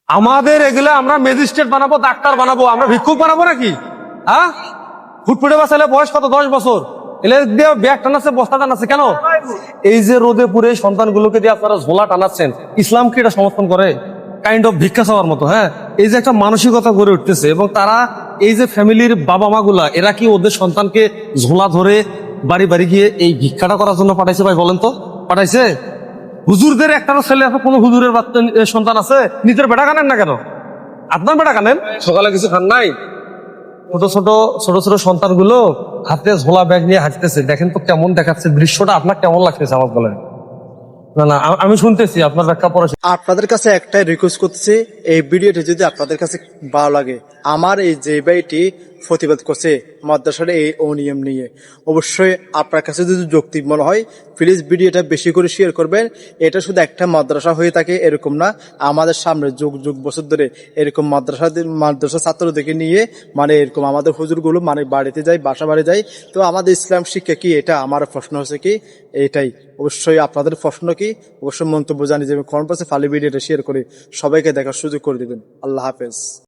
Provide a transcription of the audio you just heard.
আমাদের এগুলা আমরা ম্যাজিস্ট্রেট বানাবো, ডাক্তার বানাবো, আমরা ভিক্ষুক বানাবো নাকি? হ্যাঁ, ফুটফুটে বাঁচালে বয়স কত? 10 বছর। এলে দিয়ে ব্যাগ টানাচ্ছে, বস্তা টানাচ্ছে কেন? এই যে রোদে পুরে সন্তানগুলোকে দিয়ে আপনারা ঝোলা টানাচ্ছেন, ইসলাম কি এটা সমর্থন করে? কাইন্ড অফ ভিক্ষা চাওয়ার মতো। হ্যাঁ, এই যে একটা মানসিকতা গড়ে উঠতেছে, এবং তারা এই যে ফ্যামিলির বাবা মা গুলা, এরা কি ওদের সন্তানকে ঝোলা ধরে বাড়ি বাড়ি গিয়ে এই ভিক্ষাটা করার জন্য পাঠাইছে? ভাই বলেন তো, পাঠাইছে? হুজুরদের একটা ছেলে আছে, কোন হুজুরের বাচ্চা সন্তান আছে? নিজের বেটা কানেন না কেন? আপনার বেটা কানেন, সকালে কিছু খান নাই? ছোট ছোট ছোট ছোট সন্তানগুলো হাতে ঝোলা ব্যাগ নিয়ে হাঁটতেছে, দেখেন তো কেমন দেখাচ্ছে দৃশ্যটা। আপনার কেমন লাগতেছে আমার বলেন? না না, আমি শুনতেছি আপনার ব্যাখ্যা পরে। আপনাদের কাছে একটাই রিকোয়েস্ট করতেছি, এই ভিডিওটি যদি আপনাদের কাছে ভালো লাগে, আমার এই যে ভাইটি প্রতিবাদ করছে মাদ্রাসার এই অনিয়ম নিয়ে, অবশ্যই আপনার কাছে যদি যৌক্তিক মনে হয় প্লিজ ভিডিওটা বেশি করে শেয়ার করবেন। এটা শুধু একটা মাদ্রাসা হয়ে থাকে এরকম না, আমাদের সামনে যুগ যুগ বছর ধরে এরকম মাদ্রাসা ছাত্রদেরকে নিয়ে মানে এরকম আমাদের হুজুরগুলো মানে বাড়িতে যায়, বাসা বাড়ি যায়। তো আমাদের ইসলাম শিক্ষা কি, এটা আমার প্রশ্ন হচ্ছে কি এটাই। অবশ্যই আপনাদের প্রশ্ন কি অবশ্যই মন্তব্য জানিয়ে যাবেন, কমেন্ট বক্সে ফালি ভিডিওটা শেয়ার করে সবাইকে দেখার সুযোগ করে দিবেন। আল্লাহ হাফেজ।